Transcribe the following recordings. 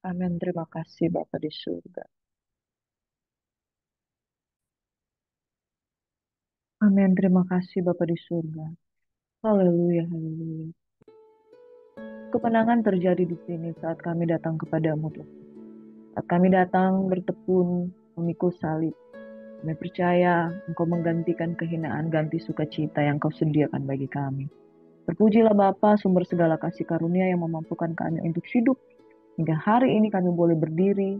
Amin. Terima kasih Bapa di surga. Amin. Terima kasih Bapa di surga. Haleluya, haleluya. Kemenangan terjadi di sini saat kami datang kepadamu, Tuhan. Saat kami datang bertekun, memikul salib. Kami percaya Engkau menggantikan kehinaan, ganti sukacita yang Kau sediakan bagi kami. Terpujilah Bapa, sumber segala kasih karunia yang memampukan kami untuk hidup. Hingga hari ini kami boleh berdiri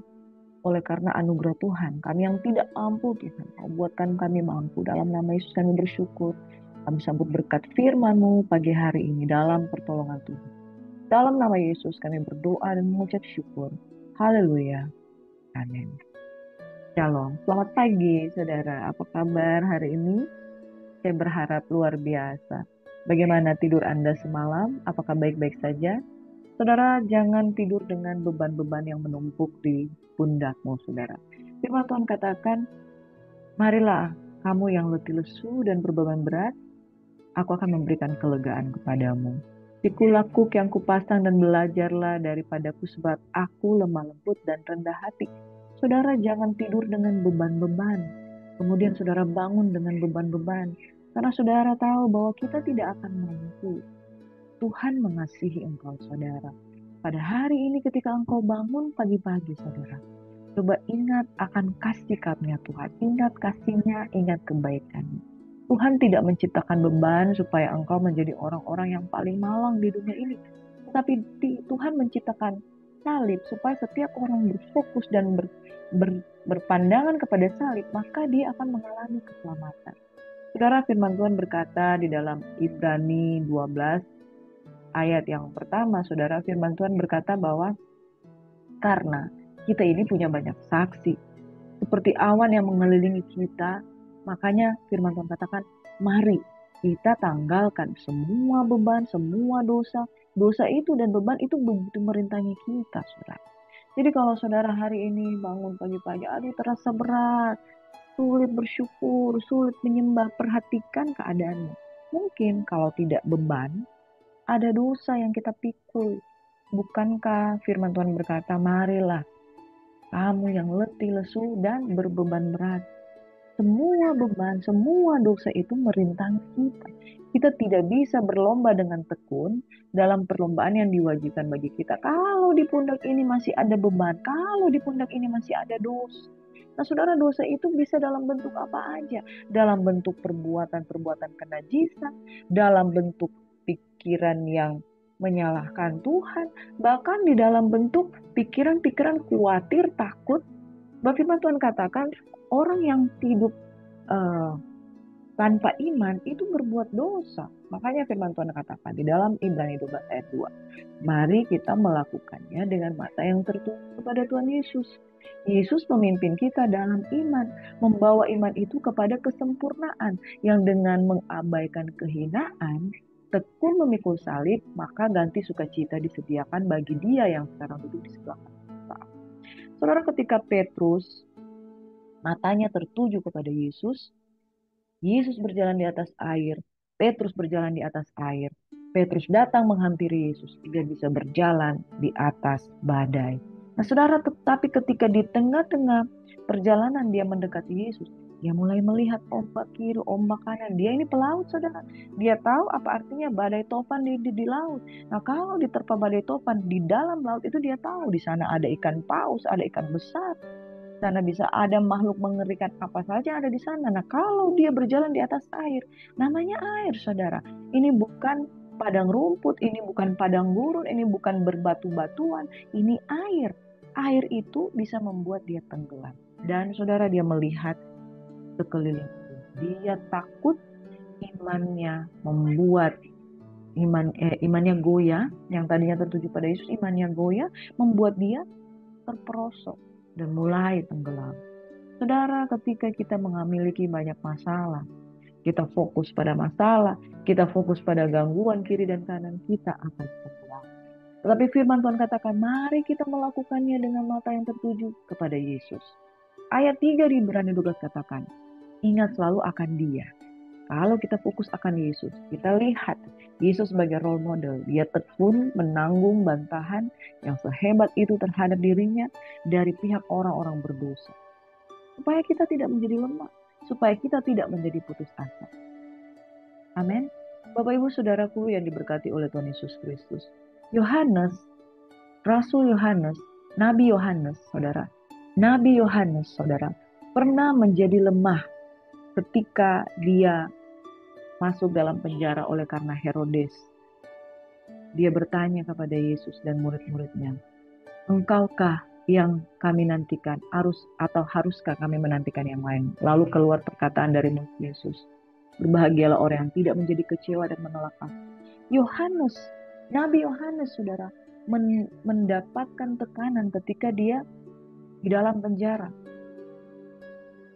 oleh karena anugerah Tuhan. Kami yang tidak mampu, Tuhan, Kau buatkan kami mampu. Dalam nama Yesus kami bersyukur. Kami sambut berkat firman-Mu pagi hari ini dalam pertolongan Tuhan. Dalam nama Yesus kami berdoa dan mengucap syukur. Haleluya. Amin. Shalom. Selamat pagi, saudara. Apa kabar hari ini? Saya berharap luar biasa. Bagaimana tidur Anda semalam? Apakah baik-baik saja? Saudara, jangan tidur dengan beban-beban yang menumpuk di pundakmu, saudara. Firman Tuhan katakan, marilah kamu yang letih lesu dan berbeban berat, aku akan memberikan kelegaan kepadamu. Pikulah kuk yang kupasang dan belajarlah daripadaku sebab aku lemah lembut dan rendah hati. Saudara jangan tidur dengan beban-beban. Kemudian saudara bangun dengan beban-beban. Karena saudara tahu bahwa kita tidak akan mampu. Tuhan mengasihi engkau saudara. Pada hari ini ketika engkau bangun pagi-pagi saudara. Coba ingat akan kasih karunia Tuhan. Ingat kasihnya, ingat kebaikannya. Tuhan tidak menciptakan beban supaya engkau menjadi orang-orang yang paling malang di dunia ini. Tetapi Tuhan menciptakan salib supaya setiap orang berfokus dan berpandangan kepada salib, maka dia akan mengalami keselamatan. Saudara, firman Tuhan berkata di dalam Ibrani 12 ayat yang pertama, saudara, firman Tuhan berkata bahwa karena kita ini punya banyak saksi, seperti awan yang mengelilingi kita, makanya firman Tuhan katakan, mari kita tanggalkan semua beban, semua dosa. Dosa itu dan beban itu begitu merintangi kita, saudara. Jadi kalau saudara hari ini bangun pagi-pagi, aduh terasa berat, sulit bersyukur, sulit menyembah, perhatikan keadaanmu. Mungkin kalau tidak beban, ada dosa yang kita pikul. Bukankah firman Tuhan berkata, marilah kamu yang letih lesu dan berbeban berat. Semua beban, semua dosa itu merintangi kita. Kita tidak bisa berlomba dengan tekun dalam perlombaan yang diwajibkan bagi kita. Kalau di pundak ini masih ada beban, kalau di pundak ini masih ada dosa. Nah, saudara, dosa itu bisa dalam bentuk apa aja? Dalam bentuk perbuatan-perbuatan kenajisan, dalam bentuk pikiran yang menyalahkan Tuhan, bahkan di dalam bentuk pikiran-pikiran khawatir, takut. Firman Tuhan katakan, orang yang hidup eh, tanpa iman itu berbuat dosa. Makanya firman Tuhan katakan di dalam Ibrani 12 ayat 2. Mari kita melakukannya dengan mata yang tertuju kepada Tuhan Yesus. Yesus memimpin kita dalam iman. Membawa iman itu kepada kesempurnaan. Yang dengan mengabaikan kehinaan, tekun memikul salib, maka ganti sukacita disediakan bagi dia yang sekarang duduk di sebelah kanan. Saudara, ketika Petrus matanya tertuju kepada Yesus, Yesus berjalan di atas air, Petrus berjalan di atas air. Petrus datang menghampiri Yesus, dia bisa berjalan di atas badai. Nah, saudara, tetapi ketika di tengah-tengah perjalanan dia mendekati Yesus, dia mulai melihat ombak kiri, ombak kanan. Dia ini pelaut, saudara. Dia tahu apa artinya badai topan di laut. Nah, kalau diterpa badai topan di dalam laut itu dia tahu di sana ada ikan paus, ada ikan besar. Sana bisa ada makhluk mengerikan apa saja ada di sana. Nah, kalau dia berjalan di atas air, namanya air, saudara. Ini bukan padang rumput, ini bukan padang gurun, ini bukan berbatu-batuan, ini air. Air itu bisa membuat dia tenggelam. Dan saudara, dia melihat sekeliling. Dia takut, imannya membuat imannya goyah, yang tadinya tertuju pada Yesus, imannya goyah, membuat dia terperosok dan mulai tenggelam. Saudara, ketika kita memiliki banyak masalah, kita fokus pada masalah, kita fokus pada gangguan kiri dan kanan, kita akan tenggelam. Tetapi firman Tuhan katakan, mari kita melakukannya dengan mata yang tertuju kepada Yesus. Ayat 3 di Ibrani 12 katakan, ingat selalu akan dia. Kalau kita fokus akan Yesus, kita lihat Yesus sebagai role model. Dia tekun menanggung bantahan yang sehebat itu terhadap dirinya dari pihak orang-orang berdosa. Supaya kita tidak menjadi lemah, supaya kita tidak menjadi putus asa. Amin. Bapak Ibu Saudaraku yang diberkati oleh Tuhan Yesus Kristus. Yohanes, Rasul Yohanes, Nabi Yohanes, saudara. Nabi Yohanes, saudara, pernah menjadi lemah ketika dia masuk dalam penjara oleh karena Herodes. Dia bertanya kepada Yesus dan murid-muridnya, "Engkaukah yang kami nantikan, atau haruskah kami menantikan yang lain?" Lalu keluar perkataan dari mulut Yesus, "Berbahagialah orang yang tidak menjadi kecewa dan menolak aku." Yohanes, Nabi Yohanes, saudara, mendapatkan tekanan ketika dia di dalam penjara.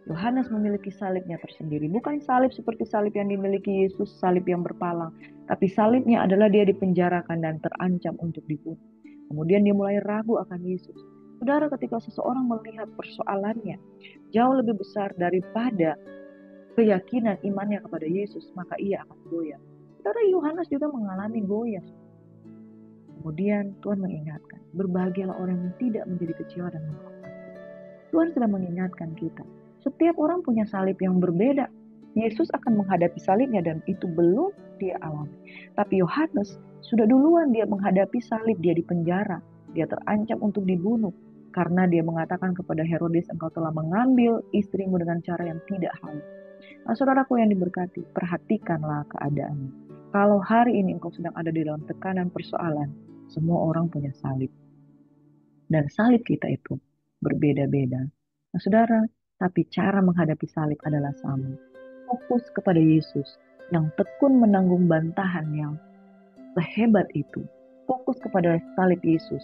Yohanes memiliki salibnya tersendiri. Bukan salib seperti salib yang dimiliki Yesus, salib yang berpalang. Tapi salibnya adalah dia dipenjarakan dan terancam untuk dibunuh. Kemudian dia mulai ragu akan Yesus. Saudara, ketika seseorang melihat persoalannya jauh lebih besar daripada keyakinan imannya kepada Yesus, maka ia akan goyah. Saudara, Yohanes juga mengalami goyah. Kemudian Tuhan mengingatkan, berbahagialah orang yang tidak menjadi kecewa dan menolak. Tuhan sedang mengingatkan kita. Setiap orang punya salib yang berbeda. Yesus akan menghadapi salibnya dan itu belum dia alami. Tapi Yohanes sudah duluan dia menghadapi salib, dia di penjara. Dia terancam untuk dibunuh. Karena dia mengatakan kepada Herodes, "Engkau telah mengambil istrimu dengan cara yang tidak halal." Nah, saudaraku yang diberkati, perhatikanlah keadaannya. Kalau hari ini engkau sedang ada di dalam tekanan persoalan, semua orang punya salib. Dan salib kita itu berbeda-beda. Nah, saudara, tapi cara menghadapi salib adalah sama. Fokus kepada Yesus yang tekun menanggung bantahan yang sehebat itu. Fokus kepada salib Yesus.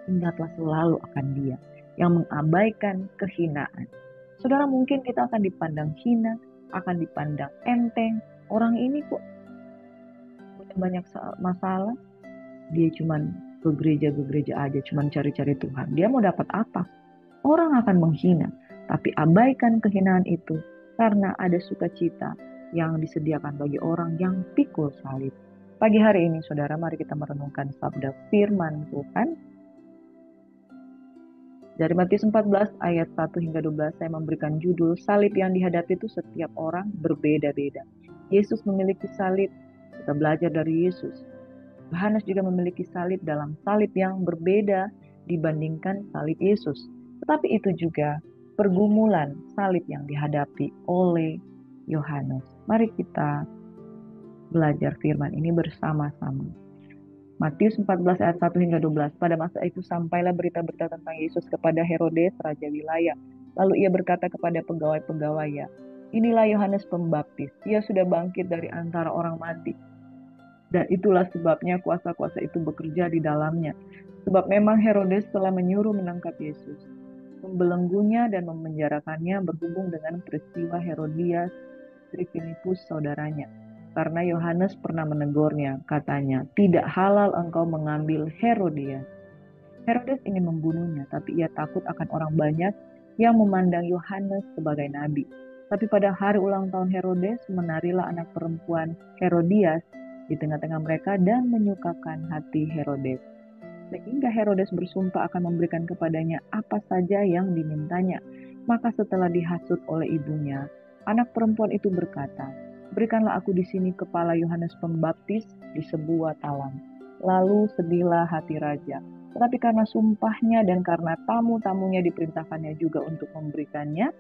Ingatlah selalu akan Dia yang mengabaikan kehinaan. Saudara, mungkin kita akan dipandang hina, akan dipandang enteng. Orang ini kok punya banyak masalah. Dia cuman ke gereja aja, cuman cari-cari Tuhan. Dia mau dapat apa? Orang akan menghina, tapi abaikan kehinaan itu karena ada sukacita yang disediakan bagi orang yang pikul salib. Pagi hari ini, saudara, mari kita merenungkan sabda firman Tuhan. Dari Matius 14 ayat 1 hingga 12, saya memberikan judul, salib yang dihadapi itu setiap orang berbeda-beda. Yesus memiliki salib, kita belajar dari Yesus. Yohanes juga memiliki salib dalam salib yang berbeda dibandingkan salib Yesus. Tetapi itu juga pergumulan salib yang dihadapi oleh Yohanes. Mari kita belajar firman ini bersama-sama. Matius 14 ayat 1 hingga 12. Pada masa itu sampailah berita-berita tentang Yesus kepada Herodes, raja wilayah. Lalu ia berkata kepada pegawai-pegawainya, "Inilah Yohanes Pembaptis. Ia sudah bangkit dari antara orang mati. Dan itulah sebabnya kuasa-kuasa itu bekerja di dalamnya. Sebab memang Herodes telah menyuruh menangkap Yesus, membelenggunya dan memenjarakannya berhubung dengan peristiwa Herodias, istri Filipus saudaranya. Karena Yohanes pernah menegurnya, katanya, 'Tidak halal engkau mengambil Herodias.' Herodes ingin membunuhnya, tapi ia takut akan orang banyak yang memandang Yohanes sebagai nabi. Tapi pada hari ulang tahun Herodes, menarilah anak perempuan Herodias di tengah-tengah mereka dan menyukakan hati Herodes. Sehingga Herodes bersumpah akan memberikan kepadanya apa saja yang dimintanya. Maka setelah dihasut oleh ibunya, anak perempuan itu berkata, 'Berikanlah aku di sini kepala Yohanes Pembaptis di sebuah talam.' Lalu sedihlah hati raja. Tetapi karena sumpahnya dan karena tamu-tamunya diperintahkannya juga untuk memberikannya,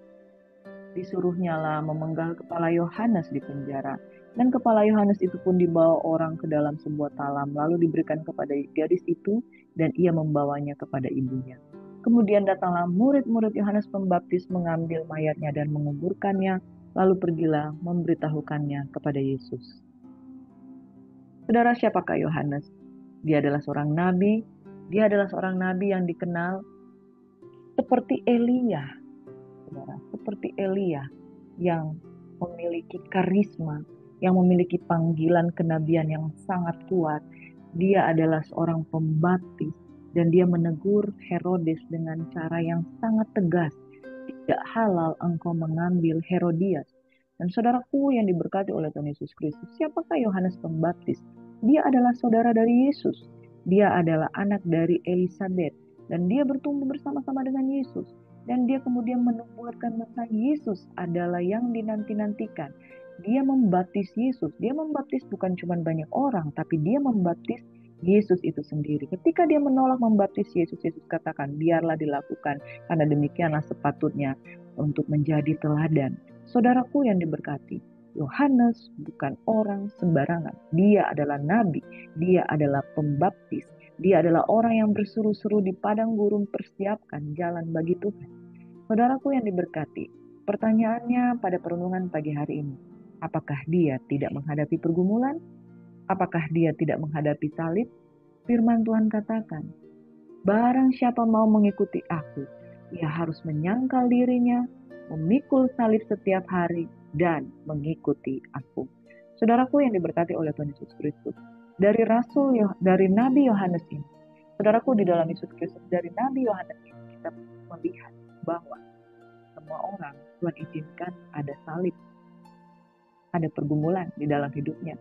disuruhnyalah memenggal kepala Yohanes di penjara. Dan kepala Yohanes itu pun dibawa orang ke dalam sebuah talam, lalu diberikan kepada gadis itu, dan ia membawanya kepada ibunya. Kemudian datanglah murid-murid Yohanes Pembaptis mengambil mayatnya dan menguburkannya, lalu pergilah memberitahukannya kepada Yesus. Saudara, siapakah Yohanes? Dia adalah seorang nabi. Dia adalah seorang nabi yang dikenal seperti Elia, saudara, seperti Elia yang memiliki karisma, yang memiliki panggilan kenabian yang sangat kuat. Dia adalah seorang pembaptis dan dia menegur Herodes dengan cara yang sangat tegas. Tidak halal engkau mengambil Herodias. Dan saudaraku yang diberkati oleh Tuhan Yesus Kristus, siapakah Yohanes Pembaptis? Dia adalah saudara dari Yesus. Dia adalah anak dari Elisabet. Dan dia bertumbuh bersama-sama dengan Yesus. Dan dia kemudian menubuatkan tentang Yesus adalah yang dinanti-nantikan. Dia membaptis Yesus. Dia membaptis bukan cuma banyak orang, tapi dia membaptis Yesus itu sendiri. Ketika dia menolak membaptis Yesus, Yesus katakan, biarlah dilakukan. Karena demikianlah sepatutnya untuk menjadi teladan. Saudaraku yang diberkati, Yohanes bukan orang sembarangan. Dia adalah nabi, dia adalah pembaptis, dia adalah orang yang berseru-seru di padang gurun persiapkan jalan bagi Tuhan. Saudaraku yang diberkati, pertanyaannya pada perenungan pagi hari ini, apakah dia tidak menghadapi pergumulan? Apakah dia tidak menghadapi salib? Firman Tuhan katakan, barang siapa mau mengikuti aku, ia harus menyangkal dirinya, memikul salib setiap hari, dan mengikuti aku. Saudaraku yang diberkati oleh Tuhan Yesus Kristus, dari Nabi Yohanes ini, saudaraku di dalam Yesus Kristus, dari Nabi Yohanes ini kita melihat bahwa semua orang Tuhan izinkan ada salib, ada pergumulan di dalam hidupnya.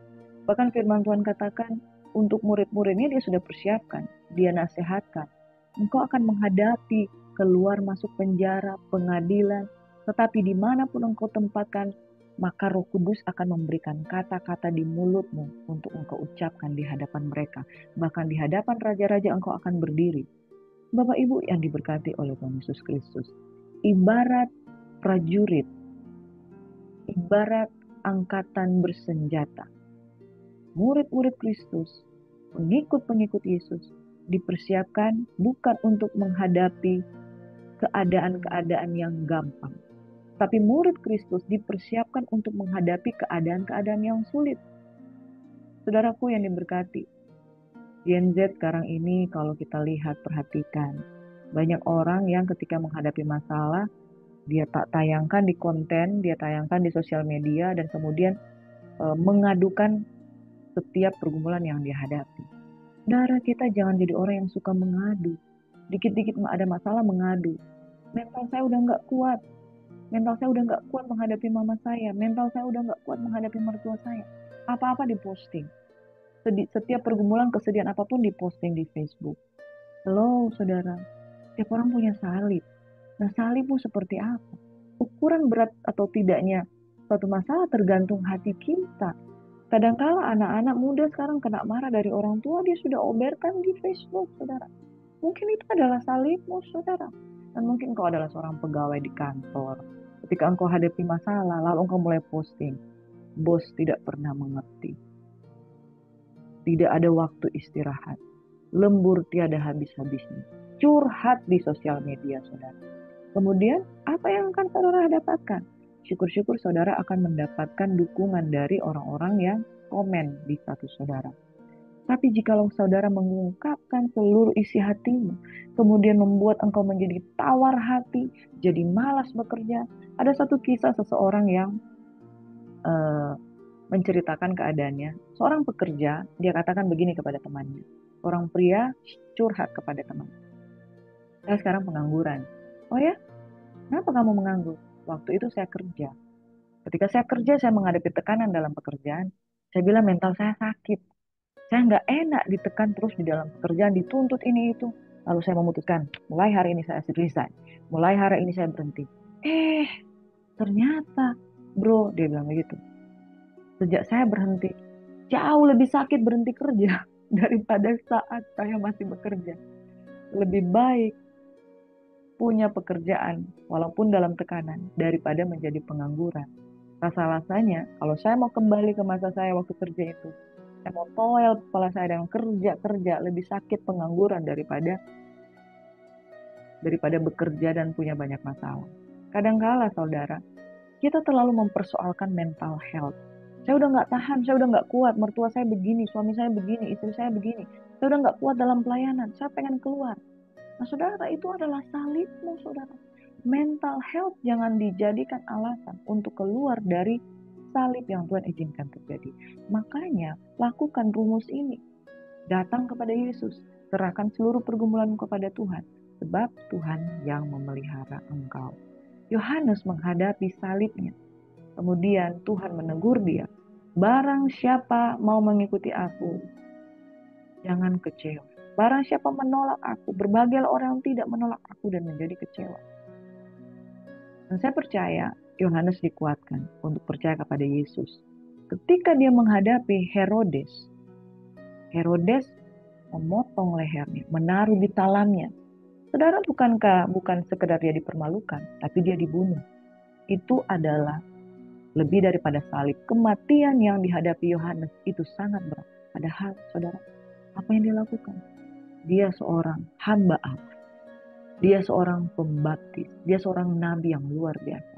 Bahkan firman Tuhan katakan, untuk murid-muridnya dia sudah persiapkan, dia nasihatkan, engkau akan menghadapi keluar masuk penjara, pengadilan, tetapi dimanapun engkau tempatkan, maka Roh Kudus akan memberikan kata-kata di mulutmu untuk engkau ucapkan di hadapan mereka. Bahkan di hadapan raja-raja engkau akan berdiri. Bapak Ibu yang diberkati oleh Tuhan Yesus Kristus, ibarat prajurit, ibarat angkatan bersenjata. Murid-murid Kristus, pengikut-pengikut Yesus, dipersiapkan bukan untuk menghadapi keadaan-keadaan yang gampang. Tapi murid Kristus dipersiapkan untuk menghadapi keadaan-keadaan yang sulit. Saudaraku yang diberkati, Gen Z sekarang ini kalau kita lihat, perhatikan, banyak orang yang ketika menghadapi masalah, dia tak tayangkan di konten, dia tayangkan di sosial media, dan kemudian mengadukan setiap pergumulan yang dihadapi. Saudara, kita jangan jadi orang yang suka mengadu. Dikit-dikit ada masalah mengadu. Mental saya udah nggak kuat. Mental saya udah nggak kuat menghadapi mama saya. Mental saya udah nggak kuat menghadapi mertua saya. Apa-apa diposting. Setiap pergumulan, kesedihan apapun diposting di Facebook. Halo saudara, setiap orang punya salib. Nah, salibmu seperti apa? Ukuran berat atau tidaknya suatu masalah tergantung hati kita. Kadangkala anak-anak muda sekarang kena marah dari orang tua, dia sudah oberkan di Facebook, saudara. Mungkin itu adalah salibmu, saudara. Dan mungkin engkau adalah seorang pegawai di kantor. Ketika engkau hadapi masalah, lalu engkau mulai posting. Bos tidak pernah mengerti. Tidak ada waktu istirahat. Lembur tiada habis-habisnya. Curhat di sosial media, saudara. Kemudian, apa yang akan saudara dapatkan? Syukur-syukur saudara akan mendapatkan dukungan dari orang-orang yang komen di status saudara. Tapi jikalau saudara mengungkapkan seluruh isi hatimu, kemudian membuat engkau menjadi tawar hati, jadi malas bekerja. Ada satu kisah seseorang yang menceritakan keadaannya. Seorang pekerja, dia katakan begini kepada temannya. Orang pria curhat kepada teman. Saya sekarang pengangguran. Oh ya? Kenapa kamu menganggur? Waktu itu saya kerja. Ketika saya kerja, saya menghadapi tekanan dalam pekerjaan. Saya bilang mental saya sakit. Saya nggak enak ditekan terus di dalam pekerjaan, dituntut ini itu. Lalu saya memutuskan, mulai hari ini saya resign. Mulai hari ini saya berhenti. Ternyata, bro, dia bilang begitu. Sejak saya berhenti, jauh lebih sakit berhenti kerja daripada saat saya masih bekerja. Lebih baik punya pekerjaan walaupun dalam tekanan daripada menjadi pengangguran. Rasa-rasanya kalau saya mau kembali ke masa saya waktu kerja itu, saya mau toel kepala saya dan kerja lebih sakit pengangguran daripada bekerja dan punya banyak masalah. Kadangkala saudara, kita terlalu mempersoalkan mental health. Saya udah nggak tahan, saya udah nggak kuat, mertua saya begini, suami saya begini, istri saya begini. Saya udah nggak kuat dalam pelayanan, saya pengen keluar. Nah saudara, itu adalah salibmu saudara. Mental health jangan dijadikan alasan untuk keluar dari salib yang Tuhan izinkan terjadi. Makanya lakukan rumus ini. Datang kepada Yesus, serahkan seluruh pergumulan kepada Tuhan, sebab Tuhan yang memelihara engkau. Yohanes menghadapi salibnya. Kemudian Tuhan menegur dia, barang siapa mau mengikuti aku, jangan kecewa. Barang siapa menolak aku, berbahagialah orang yang tidak menolak aku dan menjadi kecewa. Dan saya percaya Yohanes dikuatkan untuk percaya kepada Yesus. Ketika dia menghadapi Herodes, Herodes memotong lehernya, menaruh di talamnya. Saudara, bukan sekedar dia dipermalukan, tapi dia dibunuh. Itu adalah lebih daripada salib. Kematian yang dihadapi Yohanes itu sangat berat. Padahal, saudara, apa yang dia lakukan? Dia seorang hamba Allah. Dia seorang pembaptis. Dia seorang nabi yang luar biasa.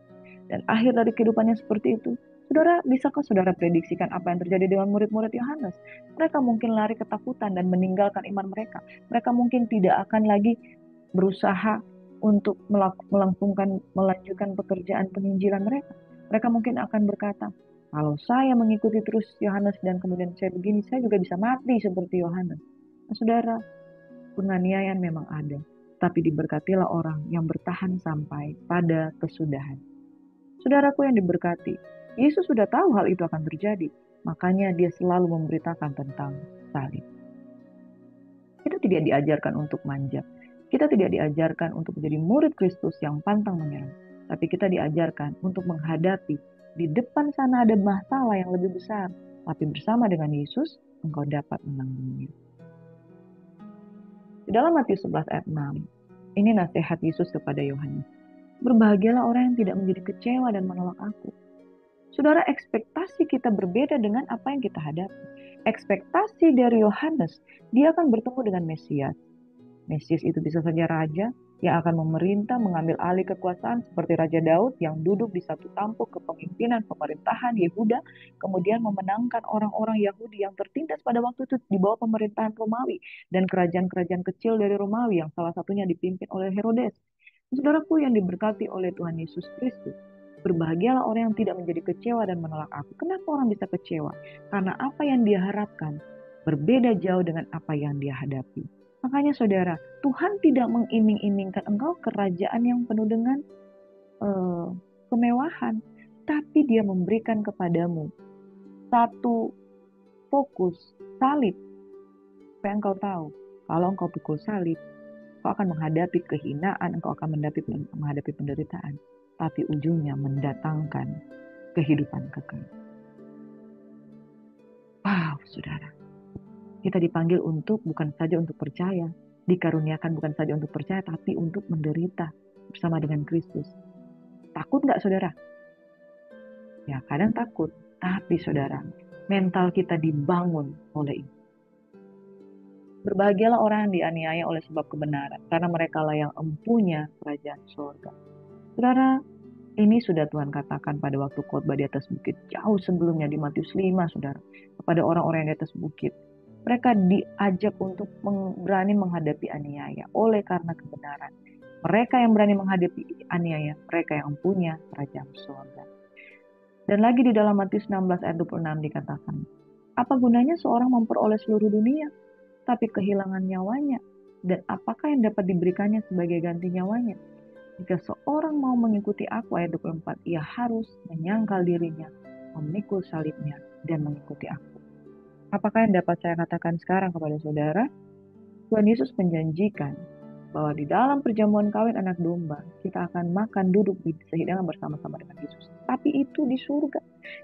Dan akhir dari kehidupannya seperti itu. Saudara, bisakah saudara prediksikan apa yang terjadi dengan murid-murid Yohanes? Mereka mungkin lari ketakutan dan meninggalkan iman mereka. Mereka mungkin tidak akan lagi berusaha untuk melanjutkan pekerjaan penginjilan mereka. Mereka mungkin akan berkata, kalau saya mengikuti terus Yohanes dan kemudian saya begini, saya juga bisa mati seperti Yohanes. Nah, saudara, penganiayaan memang ada, tapi diberkatilah orang yang bertahan sampai pada kesudahan. Saudaraku yang diberkati, Yesus sudah tahu hal itu akan terjadi, makanya dia selalu memberitakan tentang salib. Kita tidak diajarkan untuk manja. Kita tidak diajarkan untuk menjadi murid Kristus yang pantang menyerah. Tapi kita diajarkan untuk menghadapi di depan sana ada masalah yang lebih besar. Tapi bersama dengan Yesus, engkau dapat menanggungnya. Di dalam Matius 11 ayat 6, ini nasihat Yesus kepada Yohanes. Berbahagialah orang yang tidak menjadi kecewa dan menolak aku. Saudara, ekspektasi kita berbeda dengan apa yang kita hadapi. Ekspektasi dari Yohanes, dia akan bertemu dengan Mesias. Mesias itu bisa saja raja yang akan memerintah, mengambil alih kekuasaan seperti Raja Daud yang duduk di satu tampuk kepemimpinan pemerintahan Yehuda, kemudian memenangkan orang-orang Yahudi yang tertindas pada waktu itu di bawah pemerintahan Romawi dan kerajaan-kerajaan kecil dari Romawi yang salah satunya dipimpin oleh Herodes. Saudaraku yang diberkati oleh Tuhan Yesus Kristus, berbahagialah orang yang tidak menjadi kecewa dan menolak aku. Kenapa orang bisa kecewa? Karena apa yang dia harapkan berbeda jauh dengan apa yang dia hadapi. Makanya saudara, Tuhan tidak mengiming-imingkan engkau kerajaan yang penuh dengan kemewahan. Tapi dia memberikan kepadamu satu fokus, salib. Supaya engkau tahu, kalau engkau pikul salib, engkau akan menghadapi kehinaan, engkau akan menghadapi penderitaan. Tapi ujungnya mendatangkan kehidupan kekal. Wow, saudara. Kita dipanggil bukan saja untuk percaya, dikaruniakan bukan saja untuk percaya, tapi untuk menderita bersama dengan Kristus. Takut nggak saudara? Ya kadang takut, tapi saudara, mental kita dibangun oleh itu. Berbahagialah orang yang dianiaya oleh sebab kebenaran, karena mereka lah yang empunya kerajaan surga. Saudara, ini sudah Tuhan katakan pada waktu khotbah di atas bukit, jauh sebelumnya di Matius 5, saudara, kepada orang-orang yang di atas bukit. Mereka diajak untuk berani menghadapi aniaya oleh karena kebenaran. Mereka yang berani menghadapi aniaya, mereka yang punya kerajaan surga. Dan lagi di dalam Matius 16 ayat 26 dikatakan, apa gunanya seorang memperoleh seluruh dunia, tapi kehilangan nyawanya? Dan apakah yang dapat diberikannya sebagai ganti nyawanya? Jika seorang mau mengikuti aku, ayat 24, ia harus menyangkal dirinya, memikul salibnya, dan mengikuti aku. Apakah yang dapat saya katakan sekarang kepada saudara? Tuhan Yesus menjanjikan bahwa di dalam perjamuan kawin anak domba, kita akan makan duduk di sehidangan bersama-sama dengan Yesus. Tapi itu di surga.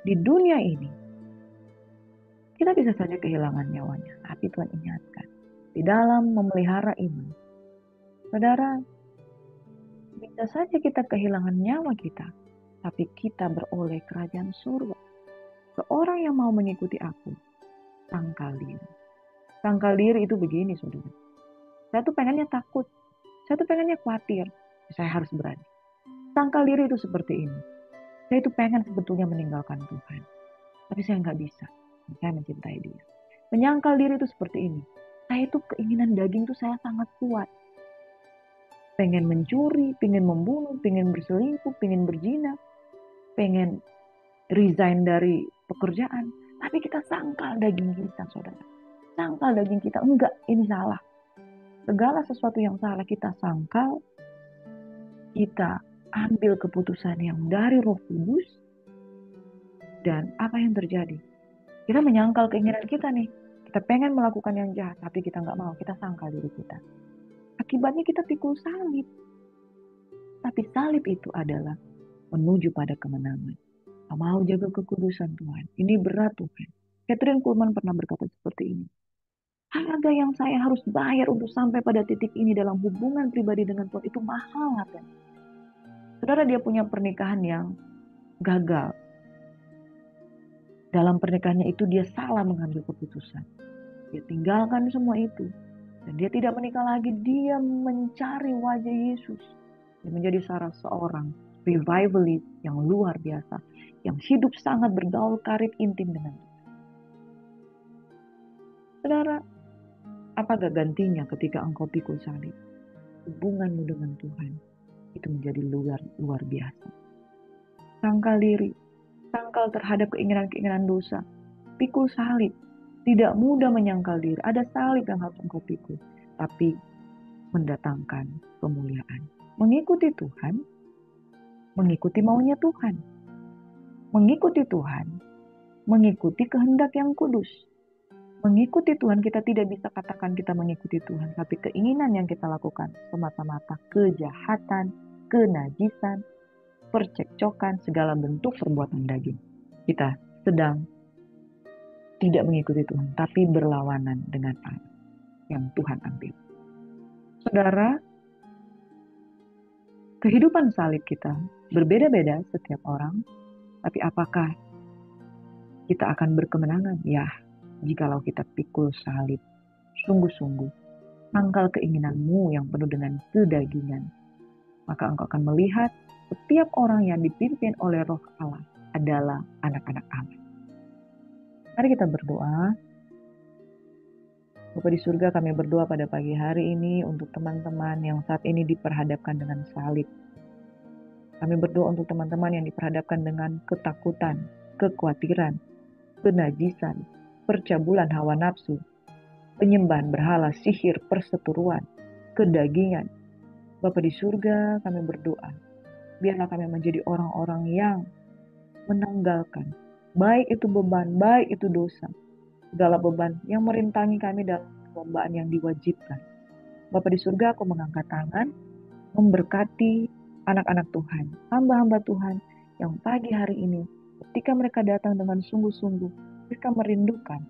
Di dunia ini, kita bisa saja kehilangan nyawanya. Tapi Tuhan ingatkan, di dalam memelihara iman, saudara, bisa saja kita kehilangan nyawa kita, tapi kita beroleh kerajaan surga. Seorang yang mau mengikuti aku, tangkal diri. Tangkal diri itu begini, saudara. Saya tuh pengennya takut. Saya tuh pengennya khawatir. Saya harus berani. Tangkal diri itu seperti ini. Saya tuh pengen sebetulnya meninggalkan Tuhan. Tapi saya nggak bisa. Saya mencintai dia. Menyangkal diri itu seperti ini. Saya itu keinginan daging itu saya sangat kuat. Pengen mencuri, pengen membunuh, pengen berselingkuh, pengen berzina. Pengen resign dari pekerjaan. Tapi kita sangkal daging kita, saudara. Sangkal daging kita. Enggak, ini salah. Segala sesuatu yang salah kita sangkal, kita ambil keputusan yang dari Roh Kudus, Dan apa yang terjadi? Kita menyangkal keinginan kita nih. Kita pengen melakukan yang jahat, tapi kita nggak mau. Kita sangkal diri kita. Akibatnya kita pikul salib. Tapi salib itu adalah menuju pada kemenangan. Mau jaga kekudusan Tuhan. Ini berat Tuhan. Catherine Kuhlman pernah berkata seperti ini. Harga yang saya harus bayar untuk sampai pada titik ini dalam hubungan pribadi dengan Tuhan itu mahal. Kan? Saudara, dia punya pernikahan yang gagal. Dalam pernikahannya itu dia salah mengambil keputusan. Dia tinggalkan semua itu. Dan dia tidak menikah lagi. Dia mencari wajah Yesus. Dia menjadi salah seorang revivalist yang luar biasa. Yang hidup sangat bergaul karib intim dengan Tuhan. Saudara, apakah gantinya ketika engkau pikul salib? Hubunganmu dengan Tuhan itu menjadi luar biasa. Sangkal diri, sangkal terhadap keinginan-keinginan dosa. Pikul salib. Tidak mudah menyangkal diri. Ada salib yang harus engkau pikul. Tapi mendatangkan kemuliaan. Mengikuti Tuhan, mengikuti maunya Tuhan. Mengikuti Tuhan, mengikuti kehendak yang kudus. Mengikuti Tuhan, kita tidak bisa katakan kita mengikuti Tuhan. Tapi keinginan yang kita lakukan semata-mata kejahatan, kenajisan, percekcokan, segala bentuk perbuatan daging. Kita sedang tidak mengikuti Tuhan, tapi berlawanan dengan Allah yang Tuhan ambil. Saudara, kehidupan salib kita berbeda-beda setiap orang, tapi apakah kita akan berkemenangan? Ya, jikalau kita pikul salib, sungguh-sungguh, sangkal keinginanmu yang penuh dengan kedagingan, maka engkau akan melihat setiap orang yang dipimpin oleh Roh Allah adalah anak-anak Allah. Mari kita berdoa. Bapa di surga, kami berdoa pada pagi hari ini untuk teman-teman yang saat ini diperhadapkan dengan salib. Kami berdoa untuk teman-teman yang diperhadapkan dengan ketakutan, kekhawatiran, kenajisan, percabulan hawa nafsu, penyembahan berhala, sihir, perseteruan, kedagingan. Bapa di surga, kami berdoa. Biarlah kami menjadi orang-orang yang menanggalkan, baik itu beban, baik itu dosa, segala beban yang merintangi kami dalam perlombaan yang diwajibkan. Bapa di surga, aku mengangkat tangan, memberkati anak-anak Tuhan, hamba-hamba Tuhan yang pagi hari ini, ketika mereka datang dengan sungguh-sungguh, mereka merindukan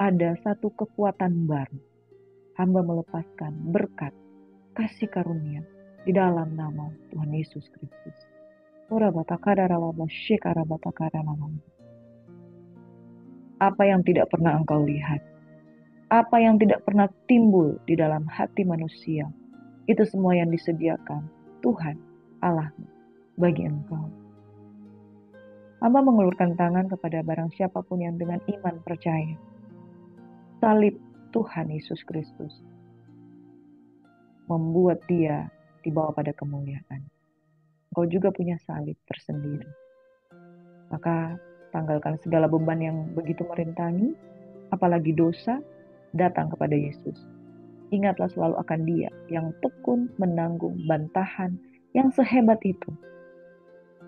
ada satu kekuatan baru. Hamba melepaskan berkat, kasih karunia di dalam nama Tuhan Yesus Kristus. Apa yang tidak pernah engkau lihat, apa yang tidak pernah timbul di dalam hati manusia, itu semua yang disediakan Tuhan Allahmu bagi engkau. Hamba mengulurkan tangan kepada barang siapapun yang dengan iman percaya salib Tuhan Yesus Kristus membuat dia dibawa pada kemuliaan. Engkau juga punya salib tersendiri. Maka tanggalkan segala beban yang begitu merintangi, apalagi dosa, datang kepada Yesus. Ingatlah selalu akan Dia yang tekun menanggung bantahan yang sehebat itu,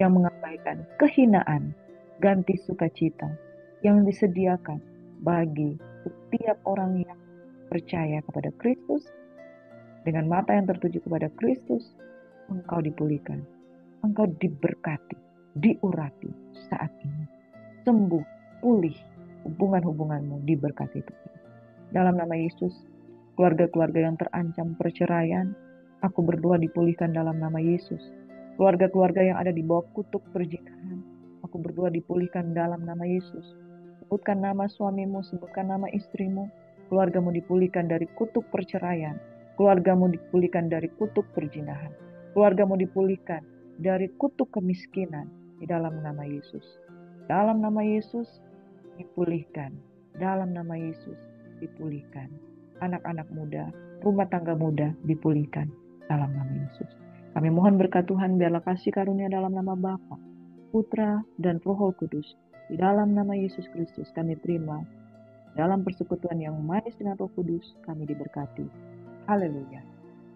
yang mengabaikan kehinaan, ganti sukacita yang disediakan bagi setiap orang yang percaya kepada Kristus. Dengan mata yang tertuju kepada Kristus, engkau dipulihkan, engkau diberkati, diurapi saat ini. Sembuh, pulih, hubungan-hubunganmu diberkati Tuhan. Dalam nama Yesus, keluarga-keluarga yang terancam perceraian, aku berdoa dipulihkan dalam nama Yesus. Keluarga-keluarga yang ada di bawah kutuk perzinahan, aku berdoa dipulihkan dalam nama Yesus. Sebutkan nama suamimu, sebutkan nama istrimu, keluargamu dipulihkan dari kutuk perceraian, keluargamu dipulihkan dari kutuk perzinahan, keluargamu dipulihkan dari kutuk kemiskinan di dalam nama Yesus. Dalam nama Yesus dipulihkan, dalam nama Yesus dipulihkan. Anak-anak muda, rumah tangga muda dipulihkan dalam nama Yesus. Kami mohon berkat Tuhan, biarlah kasih karunia dalam nama Bapa, Putra, dan Roh Kudus. Di dalam nama Yesus Kristus kami terima. Dalam persekutuan yang manis dengan Roh Kudus kami diberkati. Haleluya.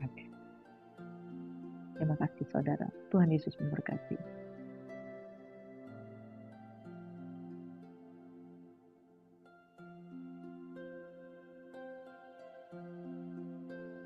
Amin. Terima kasih saudara. Tuhan Yesus memberkati.